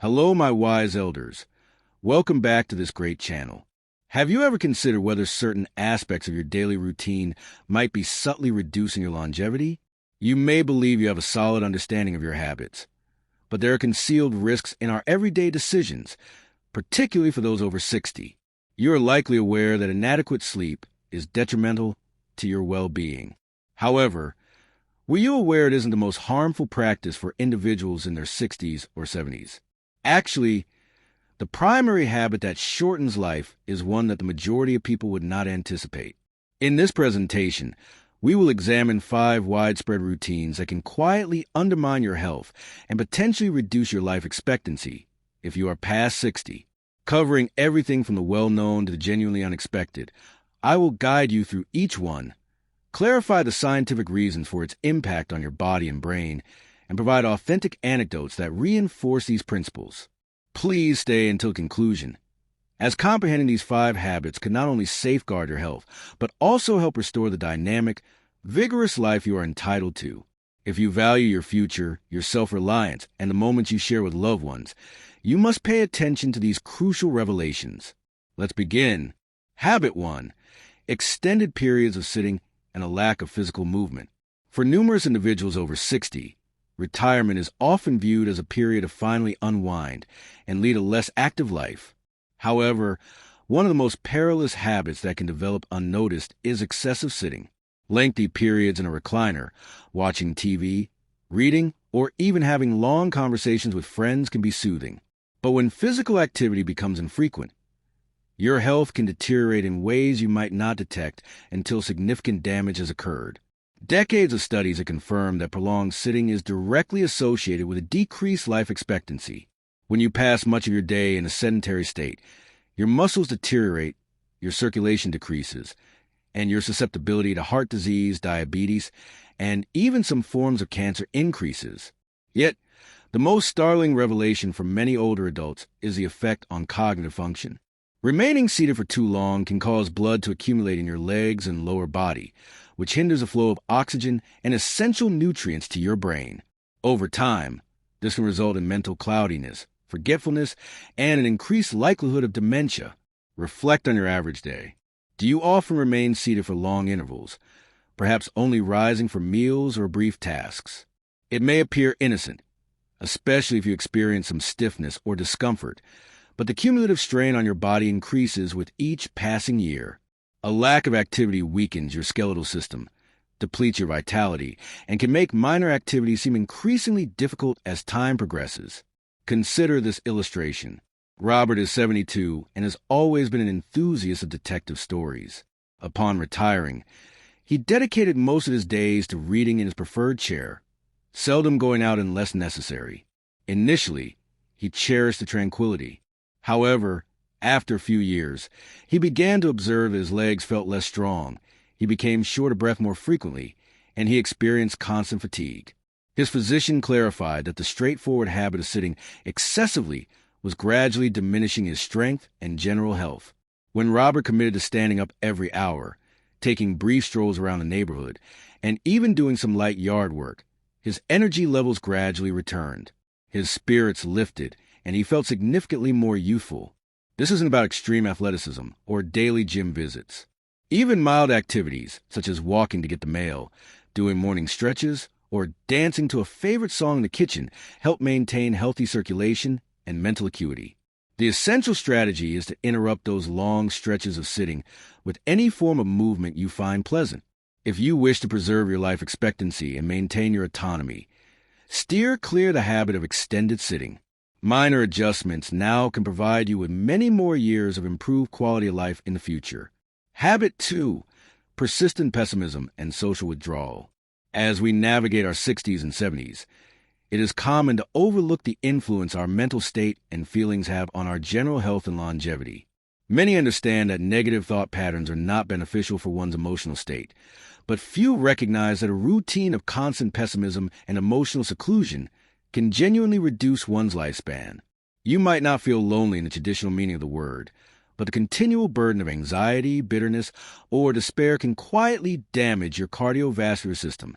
Hello, my wise elders. Welcome back to this great channel. Have you ever considered whether certain aspects of your daily routine might be subtly reducing your longevity? You may believe you have a solid understanding of your habits, but there are concealed risks in our everyday decisions, particularly for those over 60. You are likely aware that inadequate sleep is detrimental to your well-being. However, were you aware it isn't the most harmful practice for individuals in their 60s or 70s? Actually, the primary habit that shortens life is one that the majority of people would not anticipate. In this presentation, we will examine 5 widespread routines that can quietly undermine your health and potentially reduce your life expectancy if you are past 60. Covering everything from the well-known to the genuinely unexpected, I will guide you through each one, clarify the scientific reasons for its impact on your body and brain, and provide authentic anecdotes that reinforce these principles. Please stay until conclusion, as comprehending these 5 habits can not only safeguard your health, but also help restore the dynamic, vigorous life you are entitled to. If you value your future, your self-reliance, and the moments you share with loved ones, you must pay attention to these crucial revelations. Let's begin. Habit 1. Extended periods of sitting and a lack of physical movement. For numerous individuals over 60, retirement is often viewed as a period to finally unwind and lead a less active life. However, one of the most perilous habits that can develop unnoticed is excessive sitting. Lengthy periods in a recliner, watching TV, reading, or even having long conversations with friends can be soothing. But when physical activity becomes infrequent, your health can deteriorate in ways you might not detect until significant damage has occurred. Decades of studies have confirmed that prolonged sitting is directly associated with a decreased life expectancy. When you pass much of your day in a sedentary state, your muscles deteriorate, your circulation decreases, and your susceptibility to heart disease, diabetes, and even some forms of cancer increases. Yet, the most startling revelation for many older adults is the effect on cognitive function. Remaining seated for too long can cause blood to accumulate in your legs and lower body, which hinders the flow of oxygen and essential nutrients to your brain. Over time, this can result in mental cloudiness, forgetfulness, and an increased likelihood of dementia. Reflect on your average day. Do you often remain seated for long intervals, perhaps only rising for meals or brief tasks? It may appear innocent, especially if you experience some stiffness or discomfort, but the cumulative strain on your body increases with each passing year. A lack of activity weakens your skeletal system, depletes your vitality, and can make minor activities seem increasingly difficult as time progresses. Consider this illustration. Robert is 72 and has always been an enthusiast of detective stories. Upon retiring, he dedicated most of his days to reading in his preferred chair, seldom going out unless necessary. Initially, he cherished the tranquility. However, after a few years, he began to observe his legs felt less strong, he became short of breath more frequently, and he experienced constant fatigue. His physician clarified that the straightforward habit of sitting excessively was gradually diminishing his strength and general health. When Robert committed to standing up every hour, taking brief strolls around the neighborhood, and even doing some light yard work, his energy levels gradually returned. His spirits lifted, and he felt significantly more youthful. This isn't about extreme athleticism or daily gym visits. Even mild activities, such as walking to get the mail, doing morning stretches, or dancing to a favorite song in the kitchen, help maintain healthy circulation and mental acuity. The essential strategy is to interrupt those long stretches of sitting with any form of movement you find pleasant. If you wish to preserve your life expectancy and maintain your autonomy, steer clear the habit of extended sitting. Minor adjustments now can provide you with many more years of improved quality of life in the future. Habit 2. Persistent pessimism and social withdrawal. As we navigate our 60s and 70s, it is common to overlook the influence our mental state and feelings have on our general health and longevity. Many understand that negative thought patterns are not beneficial for one's emotional state, but few recognize that a routine of constant pessimism and emotional seclusion can genuinely reduce one's lifespan. You might not feel lonely in the traditional meaning of the word, but the continual burden of anxiety, bitterness, or despair can quietly damage your cardiovascular system,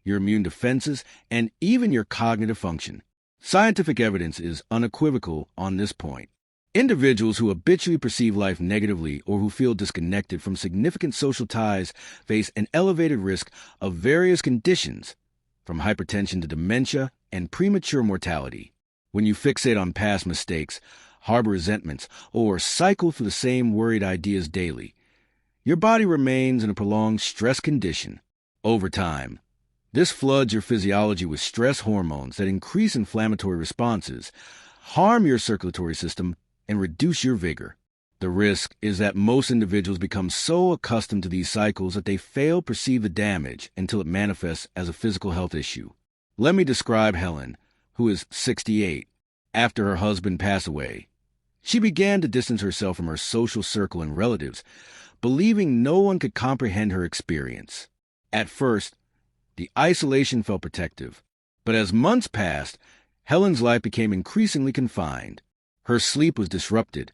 your immune defenses, and even your cognitive function. Scientific evidence is unequivocal on this point. Individuals who habitually perceive life negatively or who feel disconnected from significant social ties face an elevated risk of various conditions, from hypertension to dementia and premature mortality. When you fixate on past mistakes, harbor resentments, or cycle through the same worried ideas daily, your body remains in a prolonged stress condition. Over time, this floods your physiology with stress hormones that increase inflammatory responses, harm your circulatory system, and reduce your vigor. The risk is that most individuals become so accustomed to these cycles that they fail to perceive the damage until it manifests as a physical health issue. Let me describe Helen, who is 68, after her husband passed away. She began to distance herself from her social circle and relatives, believing no one could comprehend her experience. At first, the isolation felt protective, but as months passed, Helen's life became increasingly confined. Her sleep was disrupted,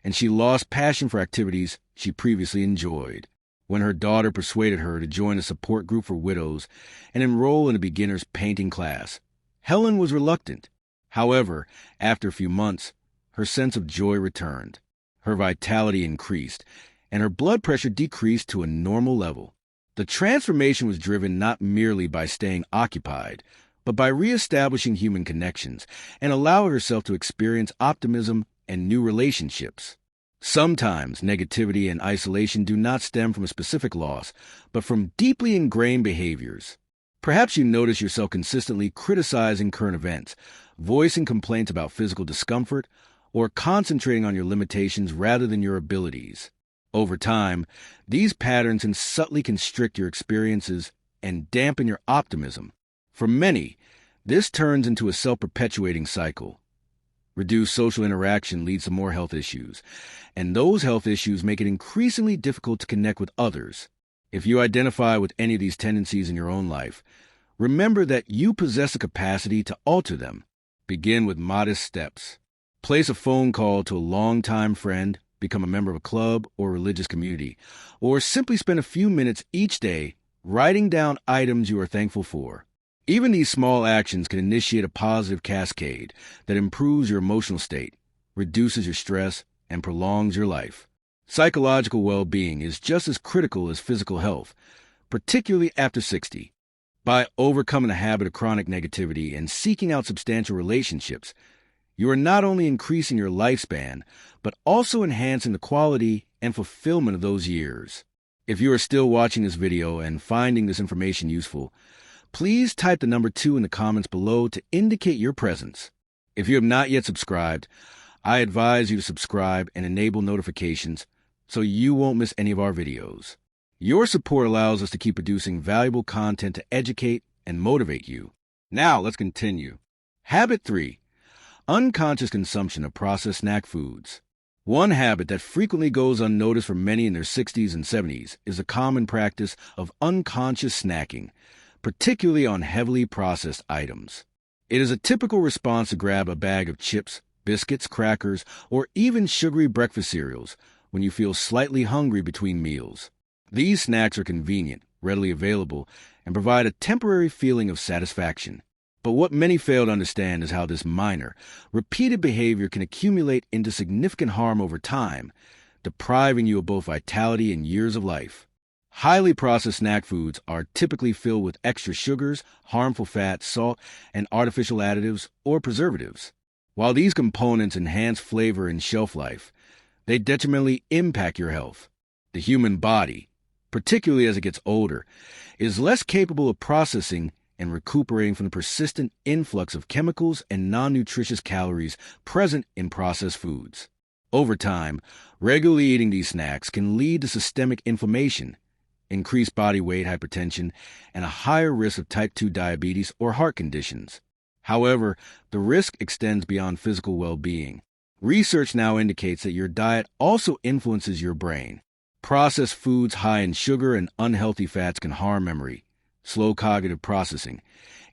and she lost passion for activities she previously enjoyed. When her daughter persuaded her to join a support group for widows and enroll in a beginner's painting class, Helen was reluctant. However, after a few months, her sense of joy returned. Her vitality increased, and her blood pressure decreased to a normal level. The transformation was driven not merely by staying occupied, but by reestablishing human connections and allowing herself to experience optimism and new relationships. Sometimes negativity and isolation do not stem from a specific loss, but from deeply ingrained behaviors. Perhaps you notice yourself consistently criticizing current events, voicing complaints about physical discomfort, or concentrating on your limitations rather than your abilities. Over time, these patterns can subtly constrict your experiences and dampen your optimism. For many, this turns into a self-perpetuating cycle. Reduced social interaction leads to more health issues, and those health issues make it increasingly difficult to connect with others. If you identify with any of these tendencies in your own life, remember that you possess the capacity to alter them. Begin with modest steps. Place a phone call to a longtime friend, become a member of a club or religious community, or simply spend a few minutes each day writing down items you are thankful for. Even these small actions can initiate a positive cascade that improves your emotional state, reduces your stress, and prolongs your life. Psychological well-being is just as critical as physical health, particularly after 60. By overcoming the habit of chronic negativity and seeking out substantial relationships, you are not only increasing your lifespan, but also enhancing the quality and fulfillment of those years. If you are still watching this video and finding this information useful, please type the number 2 in the comments below to indicate your presence. If you have not yet subscribed, I advise you to subscribe and enable notifications so you won't miss any of our videos. Your support allows us to keep producing valuable content to educate and motivate you. Now, let's continue. Habit 3. Unconscious consumption of processed snack foods. One habit that frequently goes unnoticed for many in their 60s and 70s is the common practice of unconscious snacking, particularly on heavily processed items. It is a typical response to grab a bag of chips, biscuits, crackers, or even sugary breakfast cereals when you feel slightly hungry between meals. These snacks are convenient, readily available, and provide a temporary feeling of satisfaction. But what many fail to understand is how this minor, repeated behavior can accumulate into significant harm over time, depriving you of both vitality and years of life. Highly processed snack foods are typically filled with extra sugars, harmful fat, salt, and artificial additives or preservatives. While these components enhance flavor and shelf life, they detrimentally impact your health. The human body, particularly as it gets older, is less capable of processing and recuperating from the persistent influx of chemicals and non-nutritious calories present in processed foods. Over time, regularly eating these snacks can lead to systemic inflammation, increased body weight, hypertension, and a higher risk of type 2 diabetes or heart conditions. However, the risk extends beyond physical well-being. Research now indicates that your diet also influences your brain. Processed foods high in sugar and unhealthy fats can harm memory, slow cognitive processing,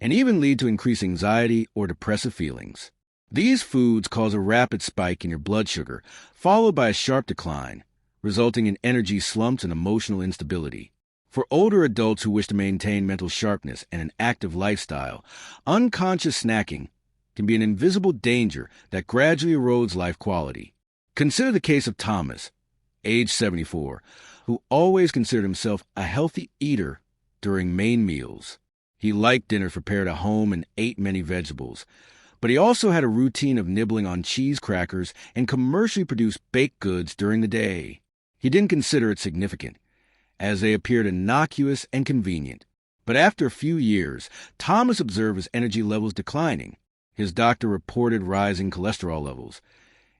and even lead to increased anxiety or depressive feelings. These foods cause a rapid spike in your blood sugar, followed by a sharp decline, resulting in energy slumps and emotional instability. For older adults who wish to maintain mental sharpness and an active lifestyle, unconscious snacking can be an invisible danger that gradually erodes life quality. Consider the case of Thomas, age 74, who always considered himself a healthy eater during main meals. He liked dinners prepared at home and ate many vegetables, but he also had a routine of nibbling on cheese crackers and commercially produced baked goods during the day. He didn't consider it significant, as they appeared innocuous and convenient. But after a few years, Thomas observed his energy levels declining. His doctor reported rising cholesterol levels,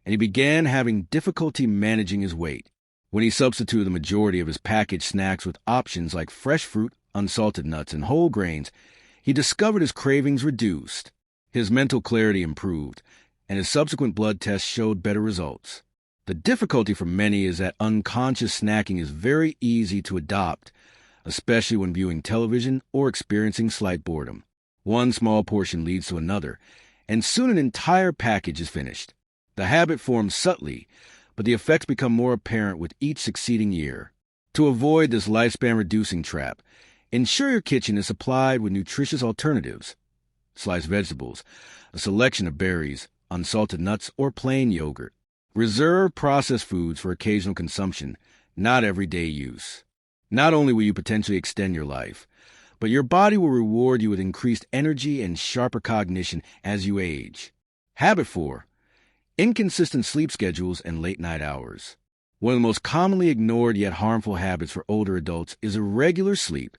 and he began having difficulty managing his weight. When he substituted the majority of his packaged snacks with options like fresh fruit, unsalted nuts, and whole grains, he discovered his cravings reduced. His mental clarity improved, and his subsequent blood tests showed better results. The difficulty for many is that unconscious snacking is very easy to adopt, especially when viewing television or experiencing slight boredom. One small portion leads to another, and soon an entire package is finished. The habit forms subtly, but the effects become more apparent with each succeeding year. To avoid this lifespan-reducing trap, ensure your kitchen is supplied with nutritious alternatives. Sliced vegetables, a selection of berries, unsalted nuts, or plain yogurt. Reserve processed foods for occasional consumption, not everyday use. Not only will you potentially extend your life, but your body will reward you with increased energy and sharper cognition as you age. Habit 4. Inconsistent sleep schedules and late-night hours. One of the most commonly ignored yet harmful habits for older adults is irregular sleep,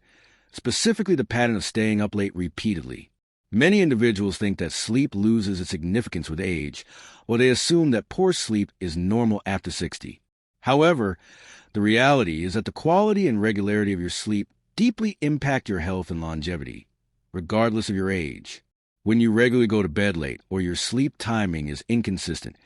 specifically the pattern of staying up late repeatedly. Many individuals think that sleep loses its significance with age, or they assume that poor sleep is normal after 60. However, the reality is that the quality and regularity of your sleep deeply impact your health and longevity, regardless of your age. When you regularly go to bed late or your sleep timing is inconsistent,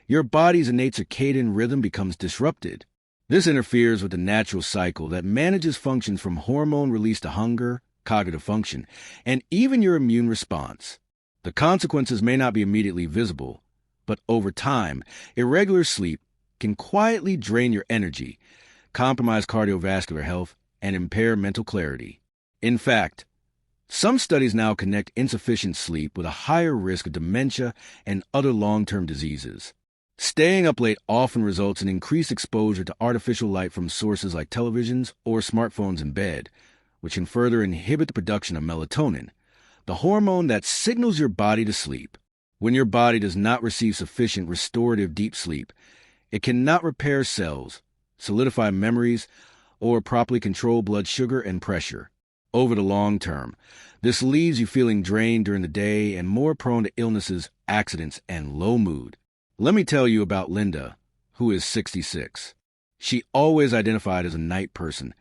your body's innate circadian rhythm becomes disrupted. This interferes with the natural cycle that manages functions from hormone release to hunger, cognitive function, and even your immune response. The consequences may not be immediately visible, but over time, irregular sleep can quietly drain your energy, compromise cardiovascular health, and impair mental clarity. In fact, some studies now connect insufficient sleep with a higher risk of dementia and other long-term diseases. Staying up late often results in increased exposure to artificial light from sources like televisions or smartphones in bed, which can further inhibit the production of melatonin, the hormone that signals your body to sleep. When your body does not receive sufficient restorative deep sleep, it cannot repair cells, solidify memories, or properly control blood sugar and pressure. Over the long term, this leaves you feeling drained during the day and more prone to illnesses, accidents, and low mood. Let me tell you about Linda, who is 66. She always identified as a night person,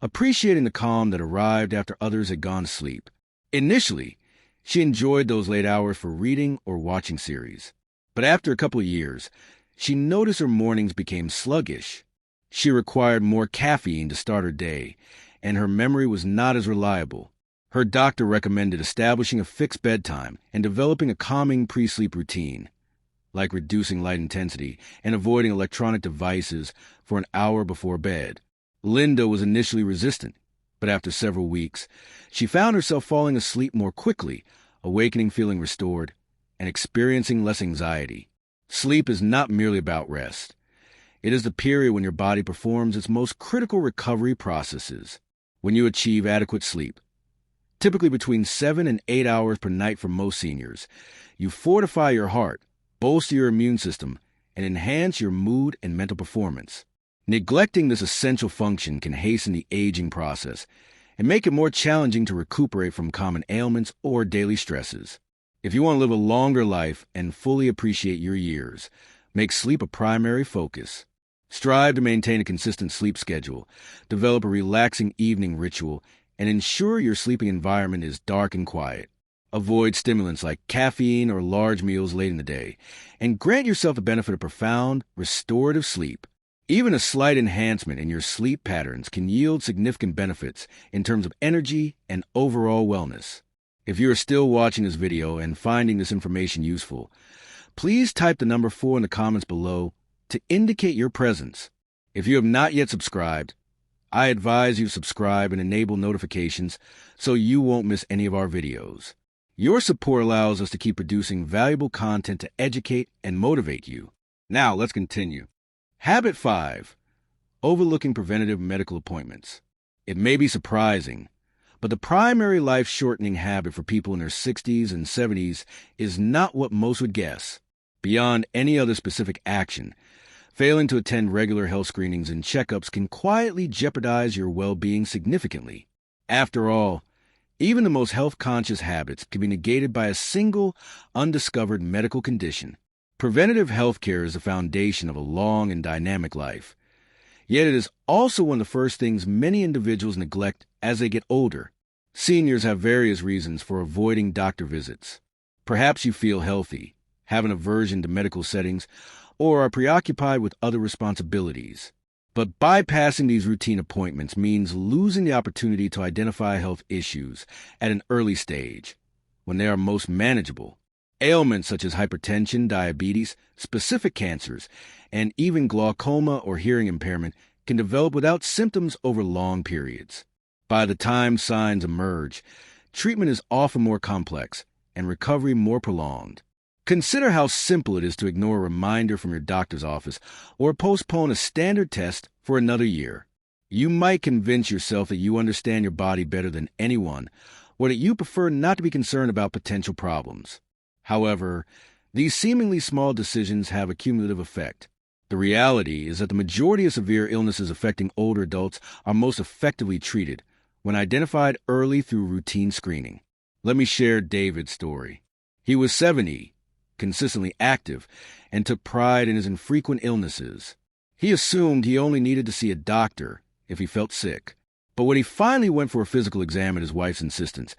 appreciating the calm that arrived after others had gone to sleep. Initially, she enjoyed those late hours for reading or watching series. But after a couple of years, she noticed her mornings became sluggish. She required more caffeine to start her day, and her memory was not as reliable. Her doctor recommended establishing a fixed bedtime and developing a calming pre-sleep routine, like reducing light intensity and avoiding electronic devices for an hour before bed. Linda was initially resistant, but after several weeks, she found herself falling asleep more quickly, awakening feeling restored, and experiencing less anxiety. Sleep is not merely about rest. It is the period when your body performs its most critical recovery processes. When you achieve adequate sleep, typically between 7 and 8 hours per night for most seniors, you fortify your heart, bolster your immune system, and enhance your mood and mental performance. Neglecting this essential function can hasten the aging process and make it more challenging to recuperate from common ailments or daily stresses. If you want to live a longer life and fully appreciate your years, make sleep a primary focus. Strive to maintain a consistent sleep schedule, develop a relaxing evening ritual, and ensure your sleeping environment is dark and quiet. Avoid stimulants like caffeine or large meals late in the day, and grant yourself the benefit of profound, restorative sleep. Even a slight enhancement in your sleep patterns can yield significant benefits in terms of energy and overall wellness. If you are still watching this video and finding this information useful, please type the number 4 in the comments below to indicate your presence. If you have not yet subscribed, I advise you subscribe and enable notifications so you won't miss any of our videos. Your support allows us to keep producing valuable content to educate and motivate you. Now, let's continue. Habit 5. Overlooking preventative medical appointments. It may be surprising, but the primary life-shortening habit for people in their 60s and 70s is not what most would guess. Beyond any other specific action, failing to attend regular health screenings and checkups can quietly jeopardize your well-being significantly. After all, even the most health-conscious habits can be negated by a single, undiscovered medical condition. Preventative health care is the foundation of a long and dynamic life. Yet it is also one of the first things many individuals neglect as they get older. Seniors have various reasons for avoiding doctor visits. Perhaps you feel healthy, have an aversion to medical settings, or are preoccupied with other responsibilities. But bypassing these routine appointments means losing the opportunity to identify health issues at an early stage, when they are most manageable. Ailments such as hypertension, diabetes, specific cancers, and even glaucoma or hearing impairment can develop without symptoms over long periods. By the time signs emerge, treatment is often more complex and recovery more prolonged. Consider how simple it is to ignore a reminder from your doctor's office or postpone a standard test for another year. You might convince yourself that you understand your body better than anyone, or that you prefer not to be concerned about potential problems. However, these seemingly small decisions have a cumulative effect. The reality is that the majority of severe illnesses affecting older adults are most effectively treated when identified early through routine screening. Let me share David's story. He was 70, consistently active, and took pride in his infrequent illnesses. He assumed he only needed to see a doctor if he felt sick. But when he finally went for a physical exam at his wife's insistence,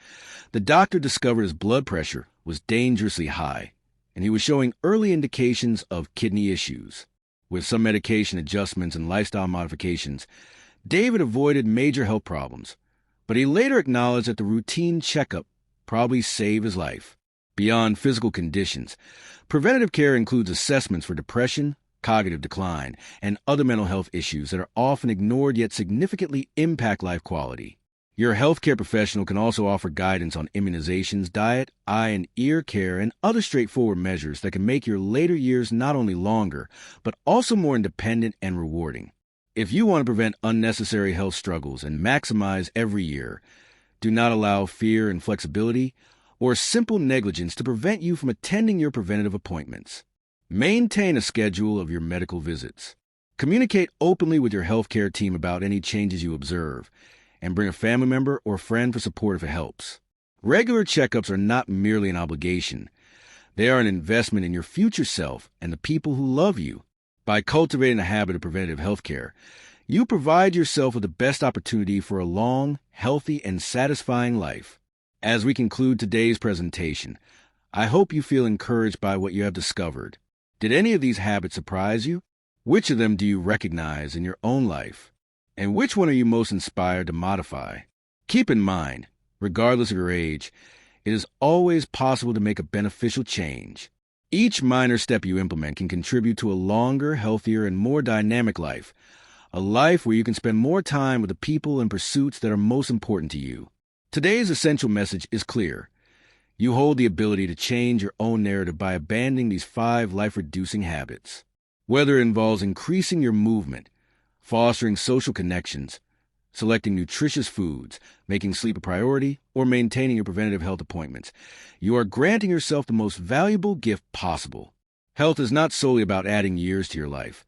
the doctor discovered his blood pressure was dangerously high, and he was showing early indications of kidney issues. With some medication adjustments and lifestyle modifications, David avoided major health problems, but he later acknowledged that the routine checkup probably saved his life. Beyond physical conditions, preventative care includes assessments for depression, cognitive decline, and other mental health issues that are often ignored yet significantly impact life quality. Your healthcare professional can also offer guidance on immunizations, diet, eye and ear care, and other straightforward measures that can make your later years not only longer, but also more independent and rewarding. If you want to prevent unnecessary health struggles and maximize every year, do not allow fear, inflexibility, or simple negligence to prevent you from attending your preventative appointments. Maintain a schedule of your medical visits. Communicate openly with your healthcare team about any changes you observe, and bring a family member or friend for support if it helps. Regular checkups are not merely an obligation. They are an investment in your future self and the people who love you. By cultivating a habit of preventative healthcare, you provide yourself with the best opportunity for a long, healthy, and satisfying life. As we conclude today's presentation, I hope you feel encouraged by what you have discovered. Did any of these habits surprise you? Which of them do you recognize in your own life? And which one are you most inspired to modify? Keep in mind, regardless of your age, it is always possible to make a beneficial change. Each minor step you implement can contribute to a longer, healthier, and more dynamic life. A life where you can spend more time with the people and pursuits that are most important to you. Today's essential message is clear. You hold the ability to change your own narrative by abandoning these 5 life-reducing habits. Whether it involves increasing your movement, fostering social connections, selecting nutritious foods, making sleep a priority, or maintaining your preventative health appointments, you are granting yourself the most valuable gift possible. Health is not solely about adding years to your life,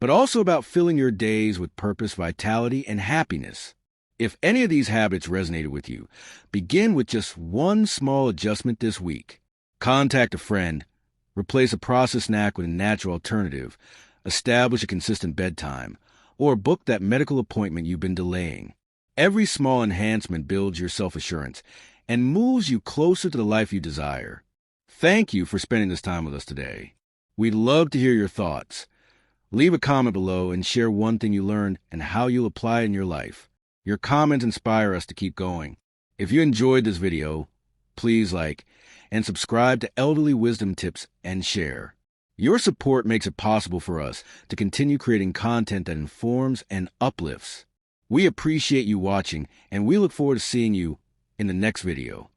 but also about filling your days with purpose, vitality, and happiness. If any of these habits resonated with you, begin with just one small adjustment this week. Contact a friend, replace a processed snack with a natural alternative, establish a consistent bedtime, or book that medical appointment you've been delaying. Every small enhancement builds your self-assurance and moves you closer to the life you desire. Thank you for spending this time with us today. We'd love to hear your thoughts. Leave a comment below and share one thing you learned and how you'll apply it in your life. Your comments inspire us to keep going. If you enjoyed this video, please like and subscribe to Elderly Wisdom Tips and share. Your support makes it possible for us to continue creating content that informs and uplifts. We appreciate you watching, and we look forward to seeing you in the next video.